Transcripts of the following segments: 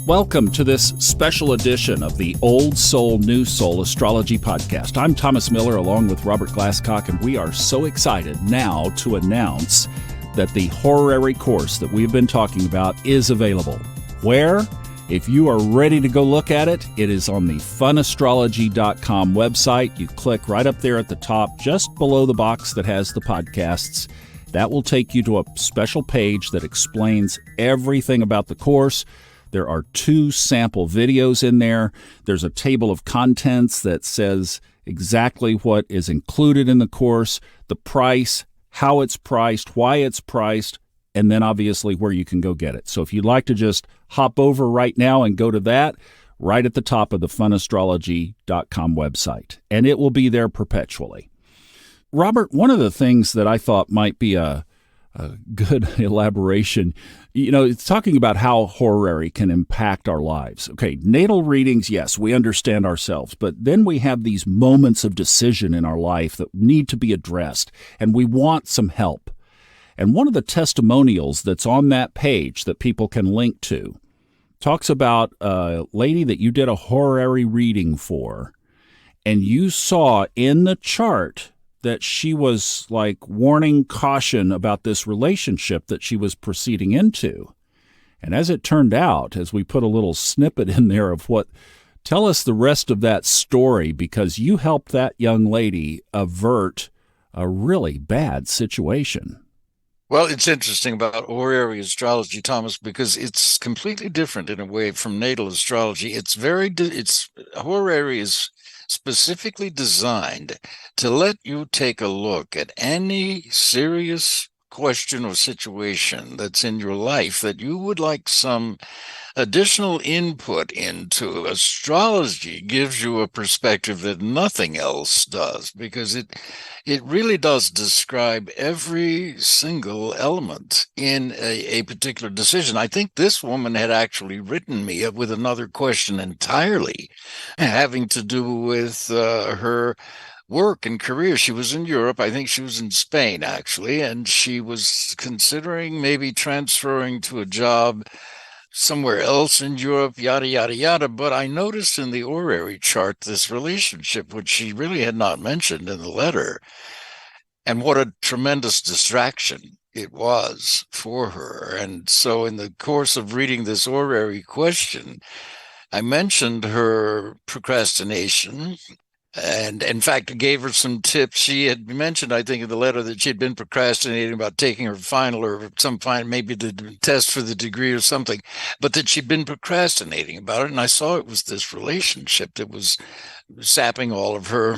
Welcome to this special edition of the Old Soul, New Soul Astrology Podcast. I'm Thomas Miller along with Robert Glasscock, and we are so excited now to announce that the Horary course that we've been talking about is available. Where? If you are ready to go look at it, it is on the funastrology.com website. You click right up there at the top, just below the box that has the podcasts. That will take you to a special page that explains everything about the course. There are 2 sample videos in there. There's a table of contents that says exactly what is included in the course, the price, how it's priced, why it's priced, and then obviously where you can go get it. So if you'd like to just hop over right now and go to that, right at the top of the funastrology.com website, and it will be there perpetually. Robert, one of the things that I thought might be a good elaboration, it's talking about how horary can impact our lives. Okay, natal readings, yes, we understand ourselves, but then we have these moments of decision in our life that need to be addressed, and we want some help. And one of the testimonials that's on that page that people can link to talks about a lady that you did a horary reading for, and you saw in the chart that she was like warning caution about this relationship that she was proceeding into. And as it turned out, as we put a little snippet in there of tell us the rest of that story, because you helped that young lady avert a really bad situation. Well, it's interesting about horary astrology, Thomas, because it's completely different in a way from natal astrology. Horary is specifically designed to let you take a look at any serious question or situation that's in your life that you would like some additional input into. Astrology gives you a perspective that nothing else does, because it really does describe every single element in a particular decision. I think this woman had actually written me with another question entirely, having to do with her work and career. She was in Europe. I think she was in Spain, actually, and she was considering maybe transferring to a job somewhere else in Europe, yada, yada, yada. But I noticed in the horary chart this relationship, which she really had not mentioned in the letter, and what a tremendous distraction it was for her. And so in the course of reading this horary question, I mentioned her procrastination, and in fact, I gave her some tips. She had mentioned, I think, in the letter that she had been procrastinating about taking her final or maybe the test for the degree or something, but that she'd been procrastinating about it. And I saw it was this relationship that was sapping all of her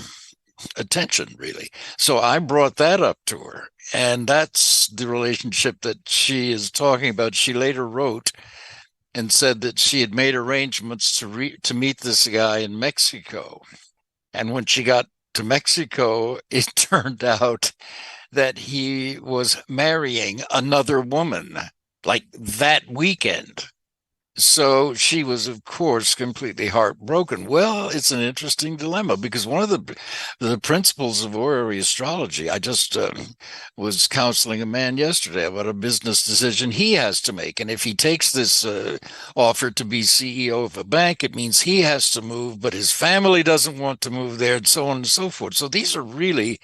attention, really. So I brought that up to her. And that's the relationship that she is talking about. She later wrote and said that she had made arrangements to meet this guy in Mexico. And when she got to Mexico, it turned out that he was marrying another woman, like that weekend. So she was, of course, completely heartbroken. Well, it's an interesting dilemma, because one of the principles of horary astrology, I just was counseling a man yesterday about a business decision he has to make. And if he takes this offer to be CEO of a bank, it means he has to move, but his family doesn't want to move there, and so on and so forth. So these are really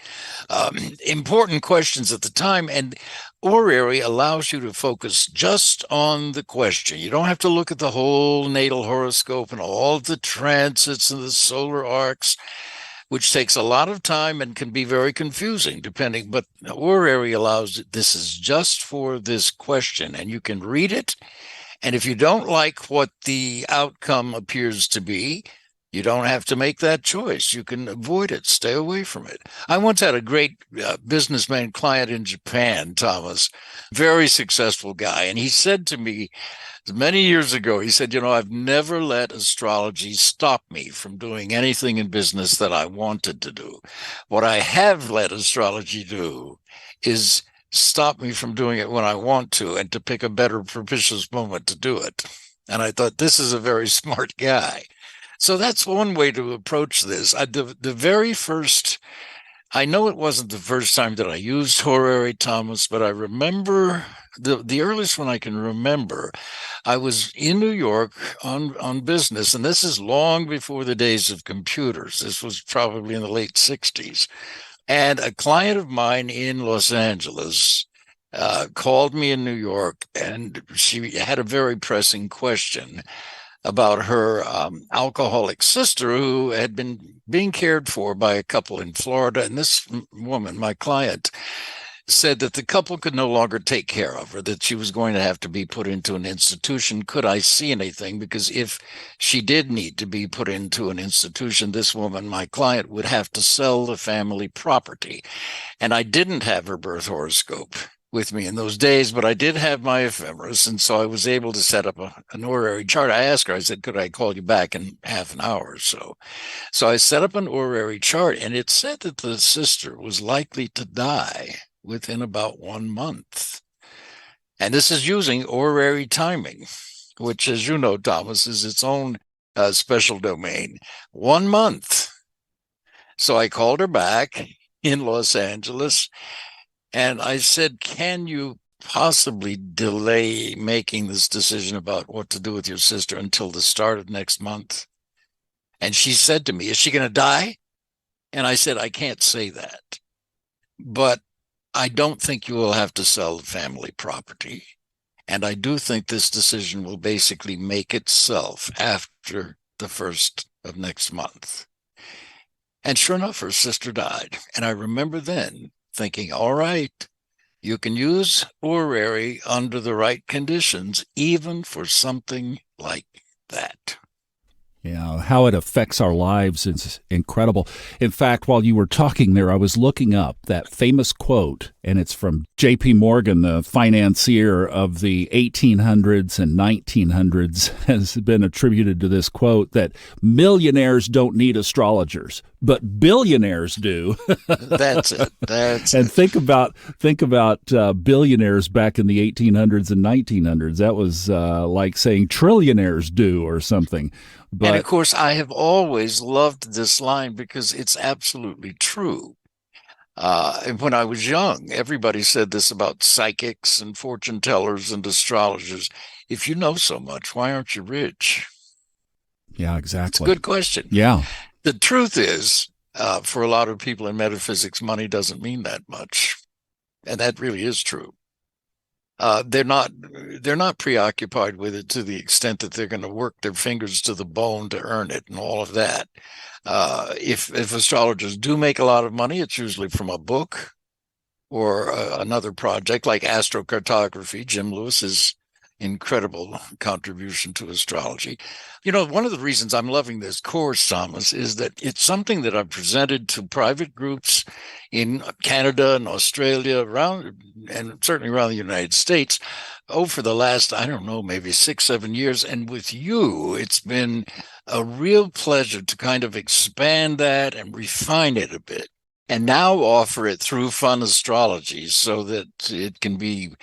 important questions at the time. And horary allows you to focus just on the question. You don't have to look at the whole natal horoscope and all of the transits and the solar arcs, which takes a lot of time and can be very confusing depending. But horary allows this is just for this question, and you can read it. And if you don't like what the outcome appears to be, you don't have to make that choice. You can avoid it, stay away from it. I once had a great businessman client in Japan, Thomas, very successful guy. And he said to me many years ago, he said, I've never let astrology stop me from doing anything in business that I wanted to do. What I have let astrology do is stop me from doing it when I want to, and to pick a better propitious moment to do it. And I thought, this is a very smart guy. So that's one way to approach this. The very first I know it wasn't the first time that I used Horary, Thomas, but I remember the earliest one I can remember. I was in New York on business, and this is long before the days of computers. This was probably in the late 60s. And a client of mine in Los Angeles called me in New York, and she had a very pressing question about her alcoholic sister who had been being cared for by a couple in Florida. And this woman, my client, said that the couple could no longer take care of her, that she was going to have to be put into an institution. Could I see anything? Because if she did need to be put into an institution, this woman, my client, would have to sell the family property. And I didn't have her birth horoscope with me in those days, but I did have my ephemeris, and so I was able to set up an horary chart. I asked her, I said, could I call you back in half an hour or so? So I set up an horary chart, and it said that the sister was likely to die within about 1 month. And this is using horary timing, which, as you know, Thomas, is its own special domain. 1 month. So I called her back in Los Angeles, and I said, can you possibly delay making this decision about what to do with your sister until the start of next month? And she said to me, is she going to die? And I said, I can't say that, but I don't think you will have to sell the family property. And I do think this decision will basically make itself after the first of next month. And sure enough, her sister died. And I remember then thinking, all right, you can use horary under the right conditions, even for something like that. Yeah, how it affects our lives is incredible. In fact, while you were talking there, I was looking up that famous quote, and it's from J.P. Morgan, the financier of the 1800s and 1900s, has been attributed to this quote that millionaires don't need astrologers, but billionaires do. That's it. And think about billionaires back in the 1800s and 1900s. That was like saying trillionaires do or something. But, and of course, I have always loved this line because it's absolutely true. And when I was young, everybody said this about psychics and fortune tellers and astrologers. If you know so much, why aren't you rich? Yeah, exactly. It's a good question. Yeah. The truth is, for a lot of people in metaphysics, money doesn't mean that much. And that really is true. They're not preoccupied with it to the extent that they're going to work their fingers to the bone to earn it and all of that. If astrologers do make a lot of money, it's usually from a book or another project like astrocartography. Jim Lewis's incredible contribution to astrology. You know, one of the reasons I'm loving this course, Thomas, is that it's something that I've presented to private groups in Canada and Australia, around, and certainly around the United States, for the last, I don't know, maybe 6-7 years. And with you, it's been a real pleasure to kind of expand that and refine it a bit, and now offer it through Fun Astrology so that it can be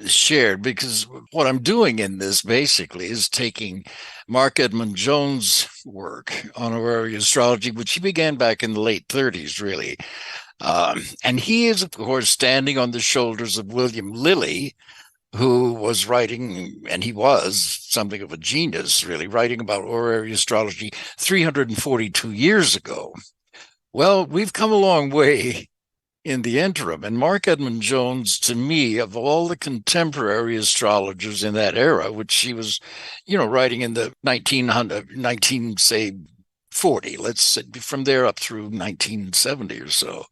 shared. Because what I'm doing in this basically is taking Mark Edmund Jones' work on horary astrology, which he began back in the late 30s, really. And he is, of course, standing on the shoulders of William Lilly, who was writing, and he was something of a genius, really, writing about horary astrology 342 years ago. Well, we've come a long way in the interim. And Mark Edmund Jones, to me, of all the contemporary astrologers in that era, which he was, writing in the 1940, let's say, from there up through 1970 or so,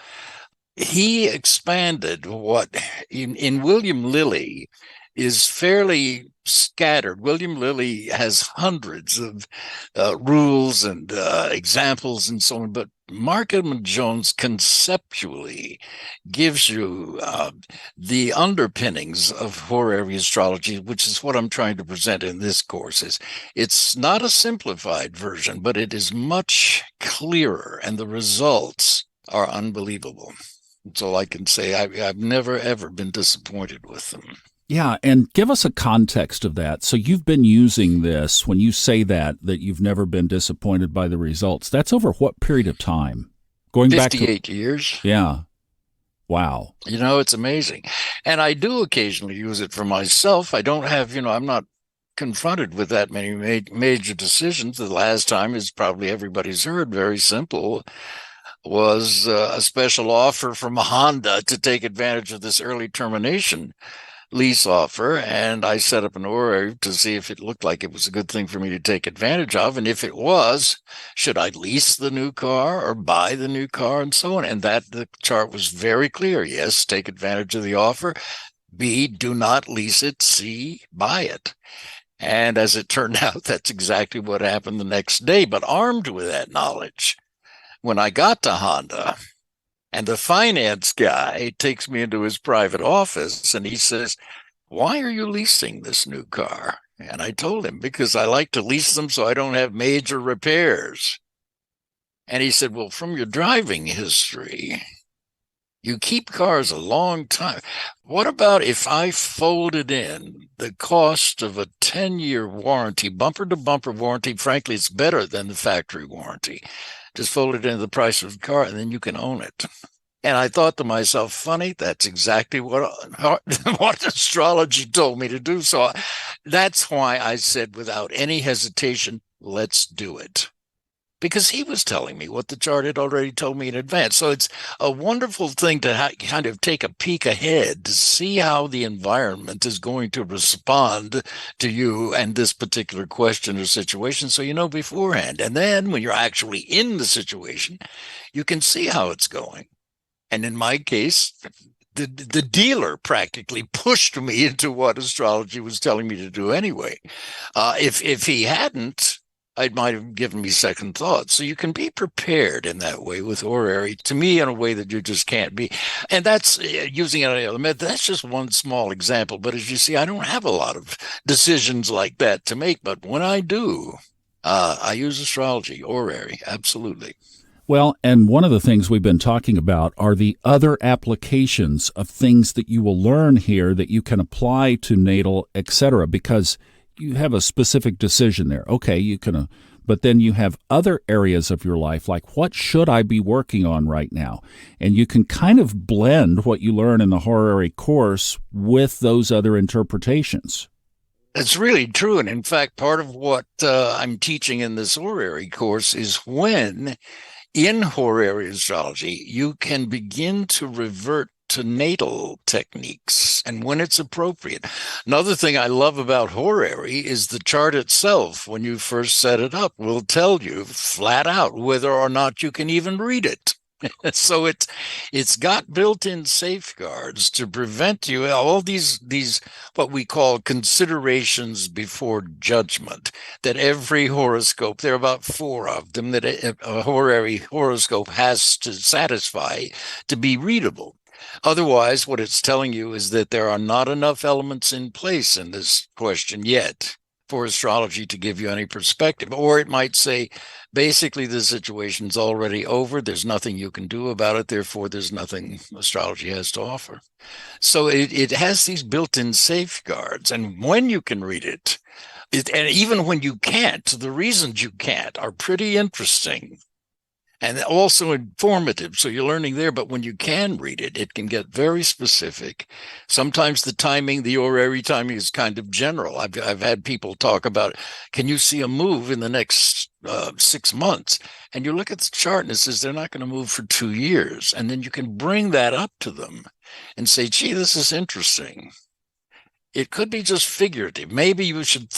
he expanded what in William Lilly is fairly scattered. William Lilly has hundreds of rules and examples and so on, but Mark Edmund Jones conceptually gives you the underpinnings of horary astrology, which is what I'm trying to present in this course. It's not a simplified version, but it is much clearer, and the results are unbelievable. That's all I can say. I've never, ever been disappointed with them. Yeah, and give us a context of that. So you've been using this, when you say that you've never been disappointed by the results, that's over what period of time? Going back to 58 years. yeah. Wow. It's amazing. And I do occasionally use it for myself. I don't have, I'm not confronted with that many major decisions. The last time, is probably everybody's heard, very simple, was a special offer from Honda to take advantage of this early termination lease offer. And I set up an horary to see if it looked like it was a good thing for me to take advantage of. And if it was, should I lease the new car or buy the new car, and so on. And the chart was very clear. Yes, take advantage of the offer. B, do not lease it. C, buy it. And as it turned out, that's exactly what happened the next day. But armed with that knowledge, when I got to Honda, and the finance guy takes me into his private office and he says, "Why are you leasing this new car?" And I told him, because I like to lease them so I don't have major repairs. And he said, "Well, from your driving history, you keep cars a long time. What about if I folded in the cost of a 10-year warranty, bumper-to-bumper warranty? Frankly, it's better than the factory warranty. Just fold it into the price of the car, and then you can own it." And I thought to myself, funny, that's exactly what astrology told me to do. So that's why I said, without any hesitation, let's do it. Because he was telling me what the chart had already told me in advance. So it's a wonderful thing to kind of take a peek ahead to see how the environment is going to respond to you and this particular question or situation, so you know beforehand. And then when you're actually in the situation, you can see how it's going. And in my case, the dealer practically pushed me into what astrology was telling me to do anyway. If he hadn't, it might have given me second thoughts. So you can be prepared in that way with horary, to me, in a way that you just can't be. And that's using any other method. That's just one small example. But as you see, I don't have a lot of decisions like that to make. But when I do, I use astrology, horary, absolutely. Well, and one of the things we've been talking about are the other applications of things that you will learn here that you can apply to natal, etc., because you have a specific decision there. Okay, you can, but then you have other areas of your life, like what should I be working on right now? And you can kind of blend what you learn in the horary course with those other interpretations. It's really true. And in fact, part of what I'm teaching in this horary course is when in horary astrology, you can begin to revert to natal techniques and when it's appropriate. Another thing I love about horary is the chart itself, when you first set it up, will tell you flat out whether or not you can even read it. So it's got built-in safeguards to prevent you all these what we call considerations before judgment, that every horoscope, there are about 4 of them that a horary horoscope has to satisfy to be readable. Otherwise, what it's telling you is that there are not enough elements in place in this question yet for astrology to give you any perspective. Or it might say, basically, the situation's already over. There's nothing you can do about it. Therefore, there's nothing astrology has to offer. So it has these built-in safeguards. And when you can read it, and even when you can't, the reasons you can't are pretty interesting and also informative. So you're learning there. But when you can read it, it can get very specific. Sometimes the timing, the horary timing, is kind of general. I've had people talk about, can you see a move in the next 6 months? And you look at the chart and it says they're not going to move for 2 years. And then you can bring that up to them and say, gee, this is interesting. It could be just figurative. Maybe you should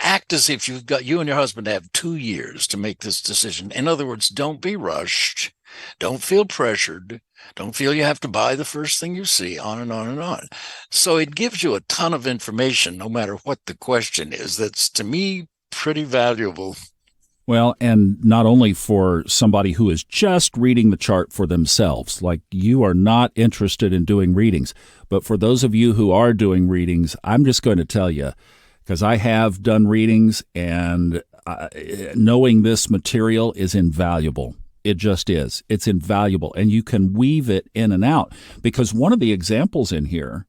act as if you and your husband have 2 years to make this decision. In other words, don't be rushed. Don't feel pressured. Don't feel you have to buy the first thing you see, on and on and on. So it gives you a ton of information, no matter what the question is. That's, to me, pretty valuable. Well, and not only for somebody who is just reading the chart for themselves, like you are not interested in doing readings, but for those of you who are doing readings, I'm just going to tell you, because I have done readings, and knowing this material is invaluable. It just is. It's invaluable, and you can weave it in and out, because one of the examples in here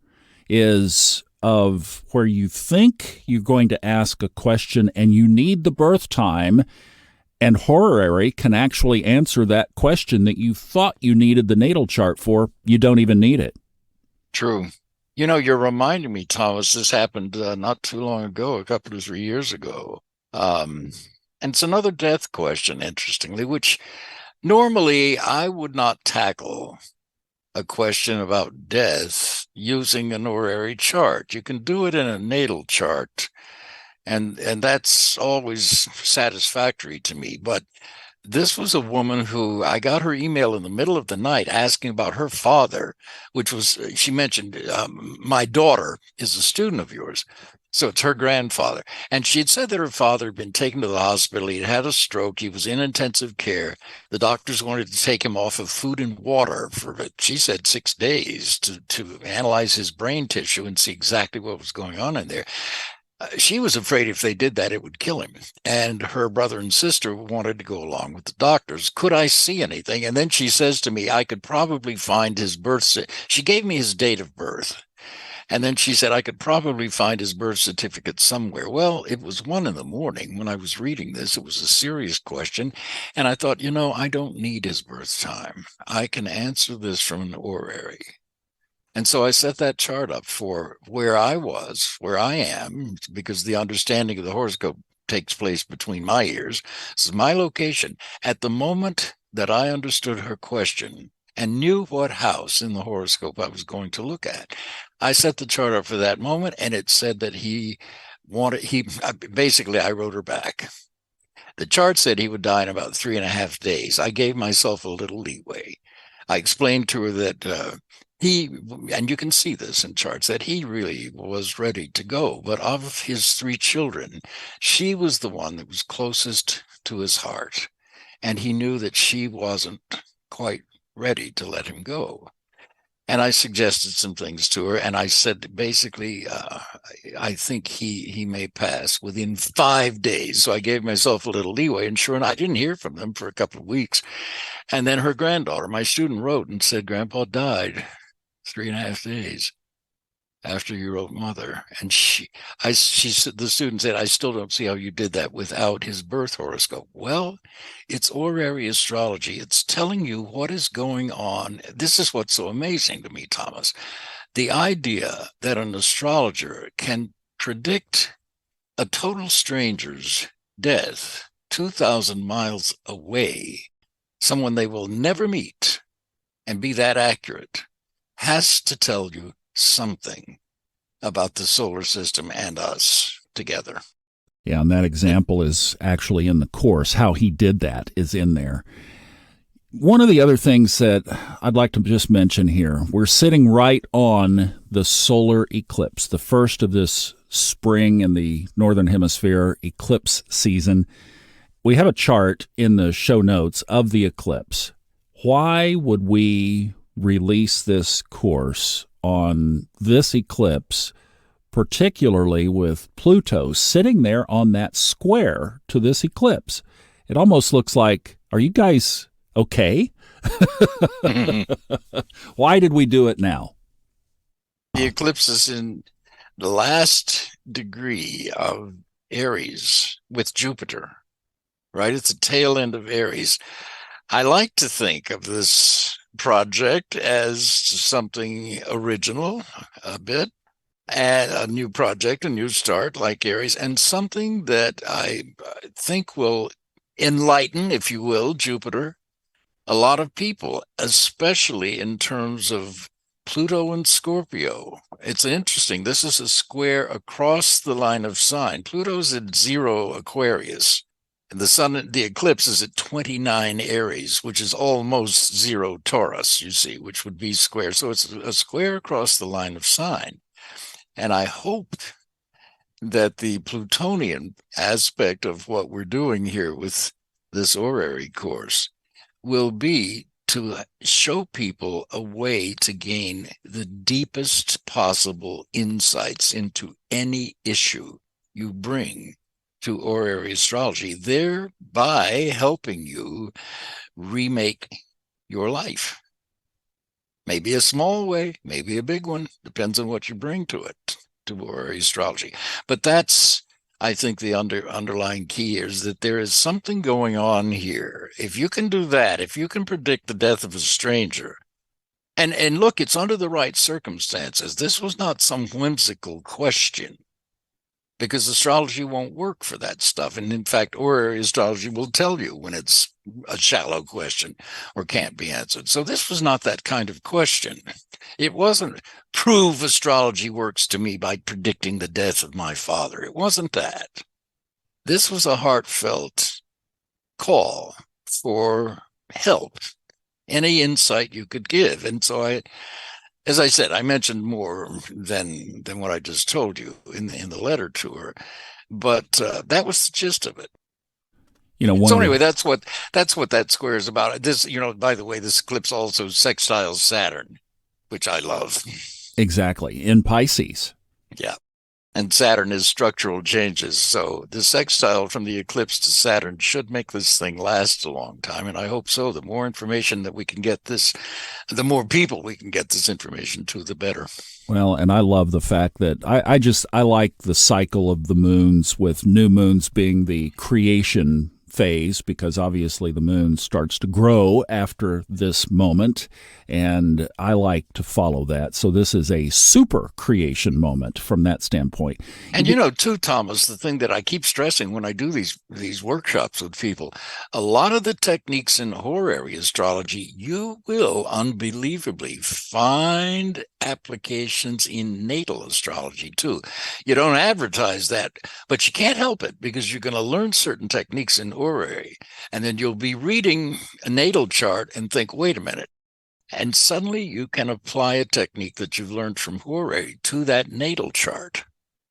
is of where you think you're going to ask a question and you need the birth time, And Horary can actually answer that question that you thought you needed the natal chart for. You don't even need it. True. You know, you're reminding me, Thomas, this happened not too long ago, a couple of 3 years ago. And it's another death question, interestingly, which normally I would not tackle a question about death using an horary chart. You can do it in a natal chart, and that's always satisfactory to me. But this was a woman who I got her email in the middle of the night asking about her father, which was, she mentioned, my daughter is a student of yours. So it's her grandfather. And she had said that her father had been taken to the hospital. He had a stroke. He was in intensive care. The doctors wanted to take him off of food and water for, she said, 6 days to analyze his brain tissue and see exactly what was going on in there. She was afraid if they did that, it would kill him. And her brother and sister wanted to go along with the doctors. Could I see anything? And then she says to me, I could probably find his birth. She gave me his date of birth. And then she said, I could probably find his birth certificate somewhere. Well, it was 1 a.m. when I was reading this. It was a serious question. And I thought, I don't need his birth time. I can answer this from an horary. And so I set that chart up for where I am, because the understanding of the horoscope takes place between my ears. This is my location. At the moment that I understood her question and knew what house in the horoscope I was going to look at, I set the chart up for that moment, and it said that basically I wrote her back. The chart said he would die in about 3.5 days. I gave myself a little leeway. I explained to her that and you can see this in charts, that he really was ready to go. But of his 3 children, she was the one that was closest to his heart. And he knew that she wasn't quite ready to let him go. And I suggested some things to her. And I said, basically, I think he may pass within 5 days. So I gave myself a little leeway. And sure enough, I didn't hear from them for a couple of weeks. And then her granddaughter, my student, wrote and said, Grandpa died 3.5 days after you wrote Mother. And she said, the student said, I still don't see how you did that without his birth horoscope. Well, it's horary astrology. It's telling you what is going on. This is what's so amazing to me, Thomas. The idea that an astrologer can predict a total stranger's death 2,000 miles away, someone they will never meet, and be that accurate, has to tell you something about the solar system and us together. Yeah, and that example is actually in the course. How he did that is in there. One of the other things that I'd like to just mention here, we're sitting right on the solar eclipse, the first of this spring in the Northern Hemisphere eclipse season. We have a chart in the show notes of the eclipse. Why would we release this course on this eclipse, particularly with Pluto sitting there on that square to this eclipse? It almost looks like, are you guys okay? Why did we do it now? The eclipse is in the last degree of Aries with Jupiter, right? It's the tail end of Aries. I like to think of this project as something original a bit, and a new project, a new start like Aries, and something that I think will enlighten, if you will, Jupiter, a lot of people, especially in terms of Pluto and Scorpio. It's interesting. This is a square across the line of sign. Pluto's at 0 Aquarius. And the eclipse is at 29 Aries, which is almost 0 Taurus, you see, which would be square. So it's a square across the line of sign. And I hope that the Plutonian aspect of what we're doing here with this horary course will be to show people a way to gain the deepest possible insights into any issue you bring to horary astrology, thereby helping you remake your life. Maybe a small way, maybe a big one, depends on what you bring to it, to horary astrology. But that's I think the underlying key is that there is something going on here. If you can do that, if you can predict the death of a stranger, and look, it's under the right circumstances. This was not some whimsical question, because astrology won't work for that stuff. And in fact, horary astrology will tell you when it's a shallow question or can't be answered. So this was not that kind of question. It wasn't prove astrology works to me by predicting the death of my father. It wasn't that. This was a heartfelt call for help, any insight you could give. And so as I said, I mentioned more than what I just told you in the letter to her, but that was the gist of it. So anyway, that's what that square is about. This, by the way, this eclipse also sextiles Saturn, which I love. Exactly, in Pisces. Yeah. And Saturn is structural changes. So the sextile from the eclipse to Saturn should make this thing last a long time. And I hope so. The more information that we can get the more people we can get this information to, the better. Well, and I love the fact that I like the cycle of the moons, with new moons being the creation phase, because obviously the moon starts to grow after this moment, and I like to follow that. So this is a super creation moment from that standpoint. And too, Thomas, the thing that I keep stressing when I do these workshops with people, a lot of the techniques in horary astrology, you will unbelievably find applications in natal astrology too. You don't advertise that, but you can't help it, because you're going to learn certain techniques in horary, and then you'll be reading a natal chart and think, wait a minute. And suddenly you can apply a technique that you've learned from horary to that natal chart.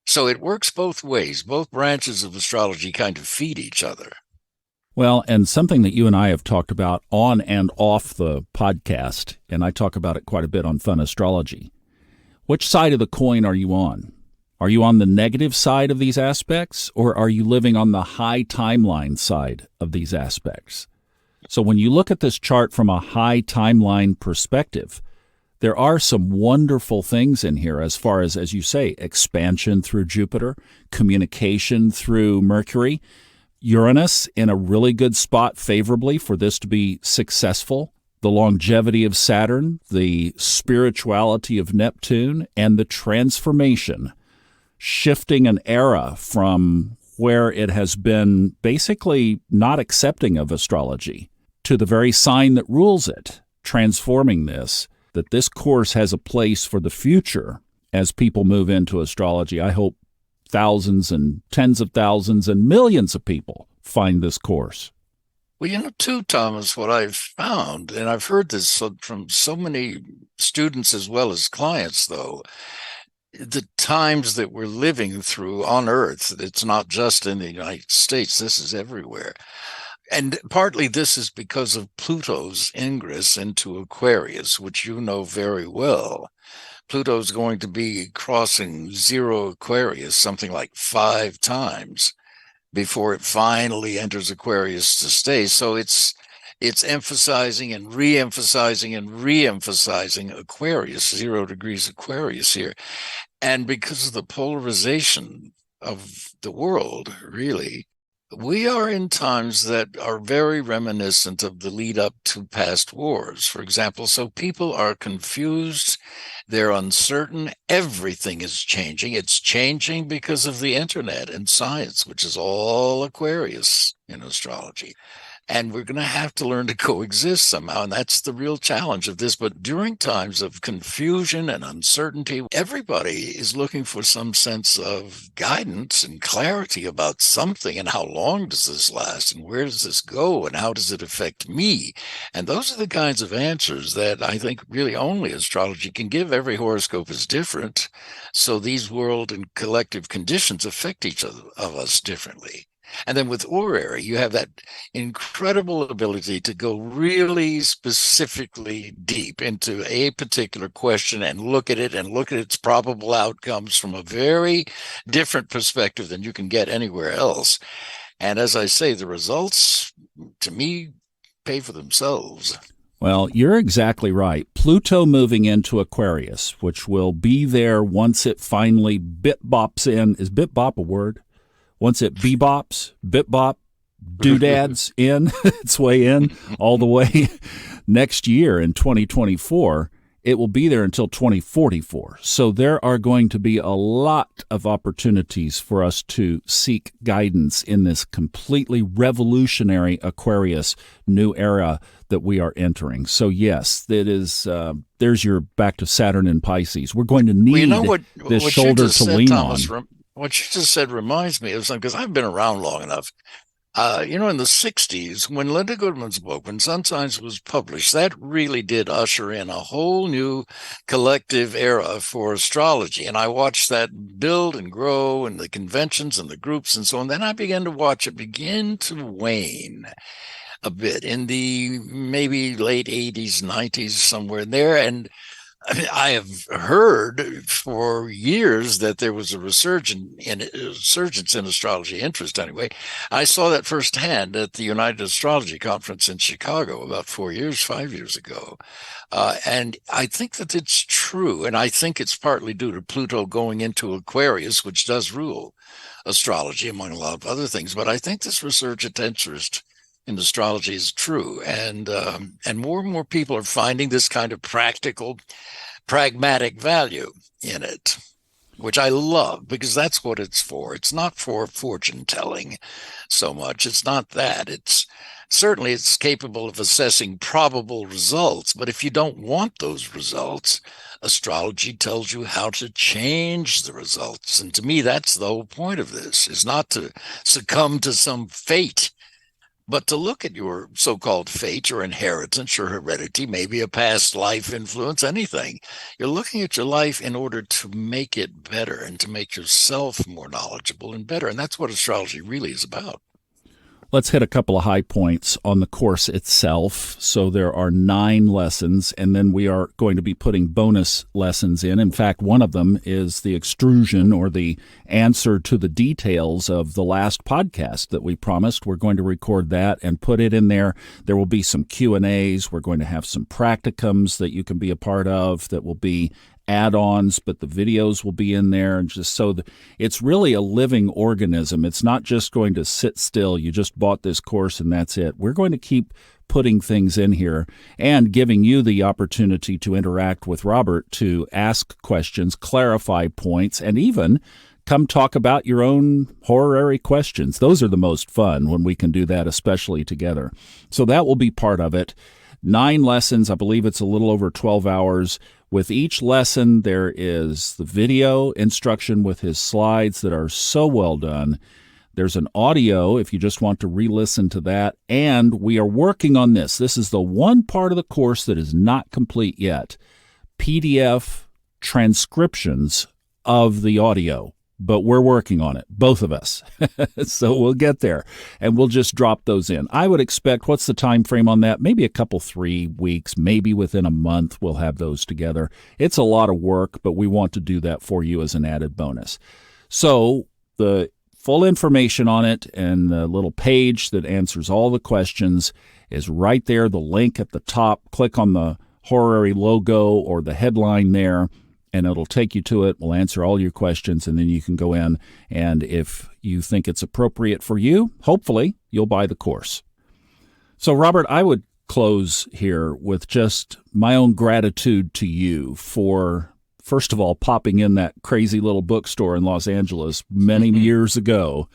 So it works both ways. Both branches of astrology kind of feed each other. Well, and something that you and I have talked about on and off the podcast, and I talk about it quite a bit on Fun Astrology. Which side of the coin are you on? Are you on the negative side of these aspects, or are you living on the high timeline side of these aspects? So when you look at this chart from a high timeline perspective, there are some wonderful things in here as far as you say, expansion through Jupiter, communication through Mercury, Uranus in a really good spot favorably for this to be successful, the longevity of Saturn, the spirituality of Neptune, and the transformation, shifting an era from where it has been basically not accepting of astrology to the very sign that rules it, transforming this, that this course has a place for the future as people move into astrology. I hope thousands and tens of thousands and millions of people find this course. Well, too, Thomas, what I've found, and I've heard this from so many students as well as clients, though, the times that we're living through on Earth, it's not just in the United States, this is everywhere. And partly this is because of Pluto's ingress into Aquarius, which you know very well. Pluto's going to be crossing zero Aquarius something like 5 times before it finally enters Aquarius to stay. So it's emphasizing and re-emphasizing and re-emphasizing Aquarius, 0 degrees Aquarius here. And because of the polarization of the world, really, we are in times that are very reminiscent of the lead up to past wars, for example. So people are confused. They're uncertain. Everything is changing. It's changing because of the internet and science, which is all Aquarius in astrology. And we're going to have to learn to coexist somehow. And that's the real challenge of this. But during times of confusion and uncertainty, everybody is looking for some sense of guidance and clarity about something. And how long does this last? And where does this go? And how does it affect me? And those are the kinds of answers that I think really only astrology can give. Every horoscope is different. So these world and collective conditions affect each of us differently. And then with horary, you have that incredible ability to go really specifically deep into a particular question and look at it and look at its probable outcomes from a very different perspective than you can get anywhere else. And as I say, the results, to me, pay for themselves. Well, you're exactly right. Pluto moving into Aquarius, which will be there once it finally bit-bops in. Is bit-bop a word? once it bebops, bip-bop, doodads in, its way in, all the way next year in 2024, it will be there until 2044. So there are going to be a lot of opportunities for us to seek guidance in this completely revolutionary Aquarius new era that we are entering. So yes, it is. There's your back to Saturn and Pisces. We're going to need this shoulder to lean Thomas, on. What you just said reminds me of something, because I've been around long enough. In the 60s, when Linda Goodman's book, When Sun Signs, was published, that really did usher in a whole new collective era for astrology. And I watched that build and grow, and the conventions and the groups and so on. Then I began to watch it begin to wane a bit in the maybe late 80s, 90s, somewhere in there. And I have heard for years that there was a resurgence in astrology interest anyway. I saw that firsthand at the United Astrology Conference in Chicago about 5 years ago. And I think that it's true. And I think it's partly due to Pluto going into Aquarius, which does rule astrology, among a lot of other things. But I think this resurgent interest in astrology is true, and more people are finding this kind of pragmatic value in it, which I love, because that's what it's for. It's not for fortune telling so much. It's not that. It's capable of assessing probable results, but if you don't want those results, astrology tells you how to change the results. And to me, that's the whole point of this, is not to succumb to some fate, but to look at your so-called fate, your inheritance, your heredity, maybe a past life influence, anything. You're looking at your life in order to make it better and to make yourself more knowledgeable and better. And that's what astrology really is about. Let's hit a couple of high points on the course itself. So there are 9 lessons, and then we are going to be putting bonus lessons in. In fact, one of them is the extrusion, or the answer to the details of the last podcast that we promised. We're going to record that and put it in there. There will be some Q&As. We're going to have some practicums that you can be a part of that will be add-ons, but the videos will be in there, and just so that it's really a living organism. It's not just going to sit still. You just bought this course and that's it. We're going to keep putting things in here and giving you the opportunity to interact with Robert, to ask questions, clarify points, and even come talk about your own horary questions. Those are the most fun when we can do that, especially together. So that will be part of it. 9 lessons. I believe it's a little over 12 hours. With each lesson, there is the video instruction with his slides that are so well done. There's an audio if you just want to re-listen to that. And we are working on this. This is the one part of the course that is not complete yet. PDF transcriptions of the audio. But we're working on it, both of us. So we'll get there, and we'll just drop those in. I would expect, what's the time frame on that? Maybe a couple, 3 weeks, maybe within a month we'll have those together. It's a lot of work, but we want to do that for you as an added bonus. So the full information on it and the little page that answers all the questions is right there, the link at the top. Click on the Horary logo or the headline there, and it'll take you to it. We'll answer all your questions, and then you can go in, and if you think it's appropriate for you, hopefully you'll buy the course. So, Robert, I would close here with just my own gratitude to you for, first of all, popping in that crazy little bookstore in Los Angeles many years ago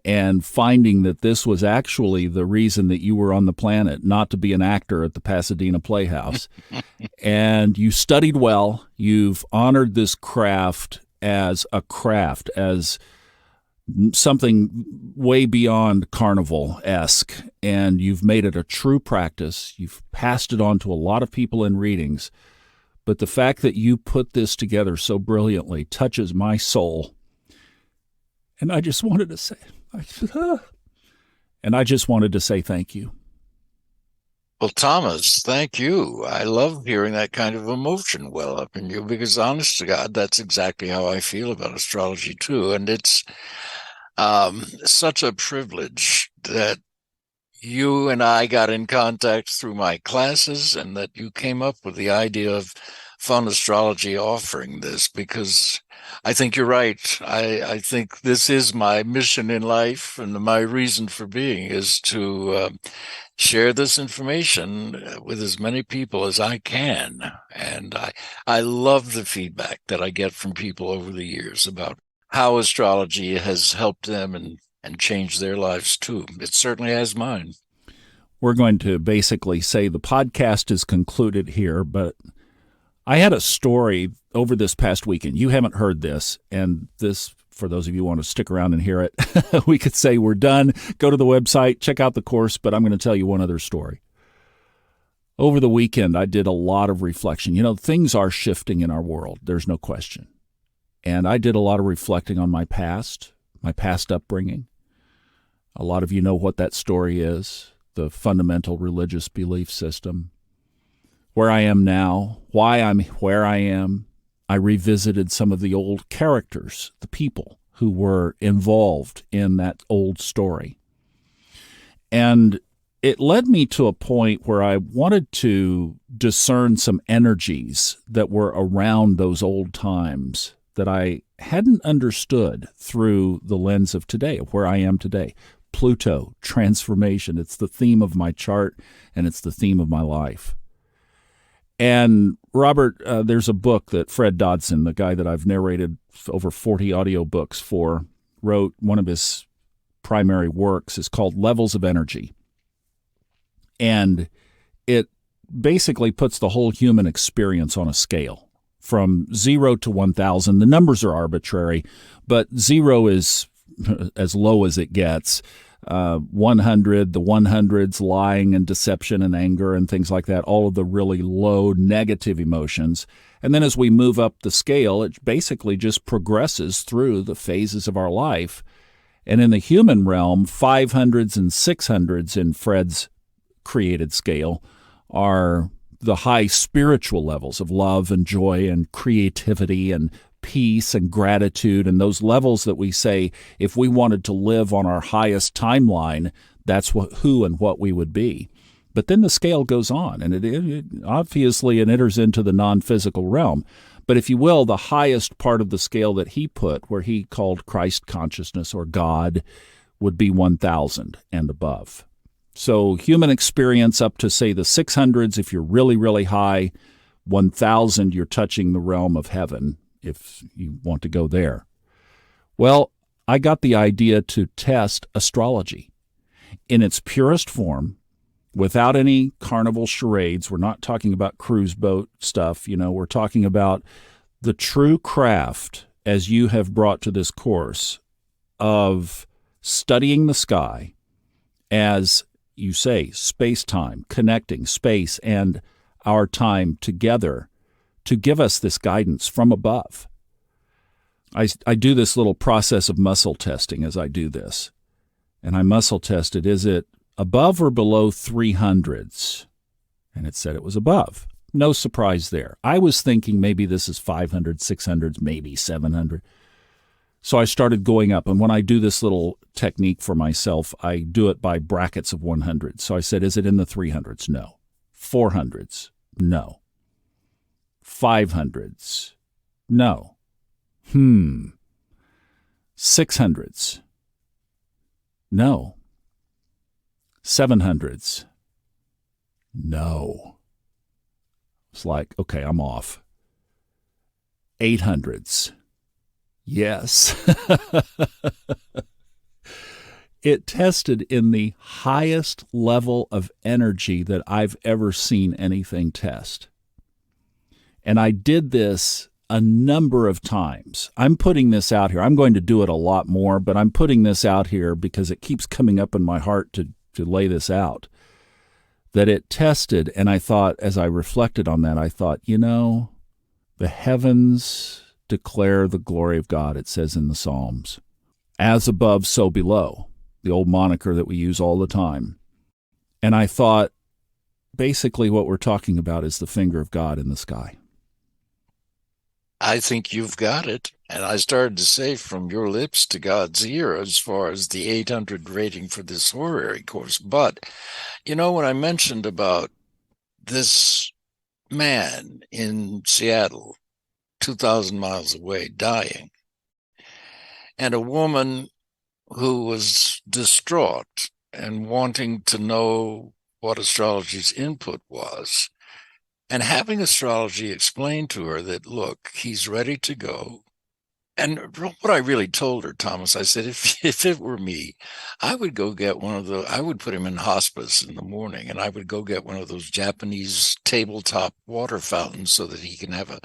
and finding that this was actually the reason that you were on the planet, not to be an actor at the Pasadena Playhouse. And you studied well. You've honored this craft, as something way beyond carnival-esque, and you've made it a true practice. You've passed it on to a lot of people in readings. But the fact that you put this together so brilliantly touches my soul. And I just wanted to say, thank you. Well, Thomas, thank you. I love hearing that kind of emotion well up in you, because honest to God, that's exactly how I feel about astrology too. And it's such a privilege that you and I got in contact through my classes, and that you came up with the idea of Fun Astrology offering this, because I think you're right. I think this is my mission in life, and my reason for being is to share this information with as many people as I can. And I love the feedback that I get from people over the years about how astrology has helped them and changed their lives too. It certainly has mine. We're going to basically say the podcast is concluded here, but I had a story over this past weekend. You haven't heard this, and this, for those of you who want to stick around and hear it, we could say we're done. Go to the website, check out the course, but I'm going to tell you one other story. Over the weekend, I did a lot of reflection. You know, things are shifting in our world. There's no question. And I did a lot of reflecting on my past upbringing. A lot of you know what that story is, the fundamental religious belief system. Where I am now, why I'm where I am. I revisited some of the old characters, the people who were involved in that old story. And it led me to a point where I wanted to discern some energies that were around those old times that I hadn't understood through the lens of today, of where I am today. Pluto, transformation. It's the theme of my chart, and it's the theme of my life. And Robert, there's a book that Fred Dodson, the guy that I've narrated over 40 audiobooks for, wrote. One of his primary works is called Levels of Energy. And it basically puts the whole human experience on a scale from 0 to 1,000. The numbers are arbitrary, but 0 is as low as it gets. 100, the 100s, lying and deception and anger and things like that, all of the really low negative emotions. And then as we move up the scale, it basically just progresses through the phases of our life. And in the human realm, 500s and 600s in Fred's created scale are the high spiritual levels of love and joy and creativity and peace and gratitude, and those levels that we say if we wanted to live on our highest timeline, that's who and what we would be. But then the scale goes on, and it obviously it enters into the non-physical realm. But if you will, the highest part of the scale that he put, where he called Christ consciousness or God, would be 1,000 and above. So human experience up to, say, the 600s, if you're really, really high, 1,000, you're touching the realm of heaven, if you want to go there. Well, I got the idea to test astrology in its purest form, without any carnival charades. We're not talking about cruise boat stuff. We're talking about the true craft, as you have brought to this course, of studying the sky as, you say, space-time, connecting space and our time together to give us this guidance from above. I do this little process of muscle testing as I do this. And I muscle tested, is it above or below 300s? And it said it was above. No surprise there. I was thinking maybe this is 500, 600s, maybe 700. So I started going up. And when I do this little technique for myself, I do it by brackets of 100. So I said, is it in the 300s? No. 400s? No. 500s? No. 600s? No. 700s? No. It's like, okay, I'm off. 800s? Yes. It tested in the highest level of energy that I've ever seen anything test. And I did this a number of times. I'm putting this out here. I'm going to do it a lot more, but I'm putting this out here because it keeps coming up in my heart to lay this out. That it tested, and I thought, as I reflected on that, I thought, the heavens declare the glory of God, it says in the Psalms. As above, so below, the old moniker that we use all the time. And I thought, basically what we're talking about is the finger of God in the sky. I think you've got it. And I started to say from your lips to God's ear as far as the 800 rating for this horary course. But, when I mentioned about this man in Seattle 2,000 miles away dying, and a woman who was distraught and wanting to know what astrology's input was, and having astrology explain to her that, look, he's ready to go. And what I really told her, Thomas, I said, if it were me, I would go get I would put him in hospice in the morning, and I would go get one of those Japanese tabletop water fountains so that he can have a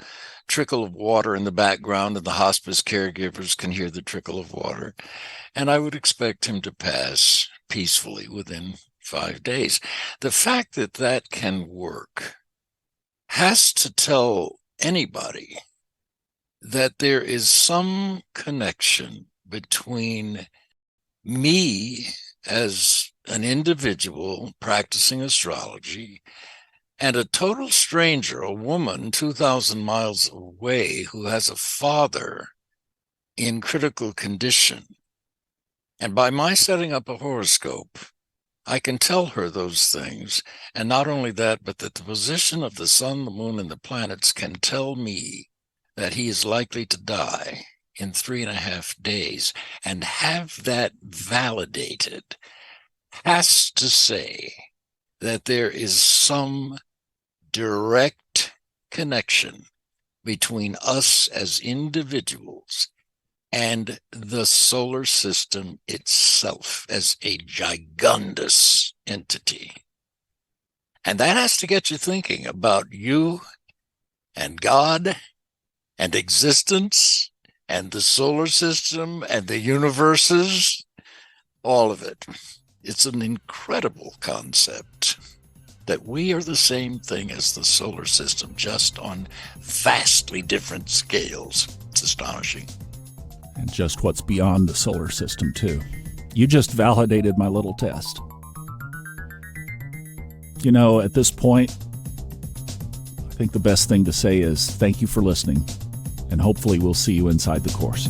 trickle of water in the background and the hospice caregivers can hear the trickle of water. And I would expect him to pass peacefully within 5 days. The fact that that can work has to tell anybody that there is some connection between me as an individual practicing astrology and a total stranger, a woman 2,000 miles away who has a father in critical condition. And by my setting up a horoscope, I can tell her those things. And not only that, but that the position of the sun, the moon, and the planets can tell me that he is likely to die in 3.5 days, and have that validated has to say that there is some direct connection between us as individuals and the solar system itself as a gigundous entity. And that has to get you thinking about you and God and existence and the solar system and the universes, all of it. It's an incredible concept that we are the same thing as the solar system, just on vastly different scales. It's astonishing. And just what's beyond the solar system, too. You just validated my little test. You know, at this point, I think the best thing to say is thank you for listening, and hopefully we'll see you inside the course.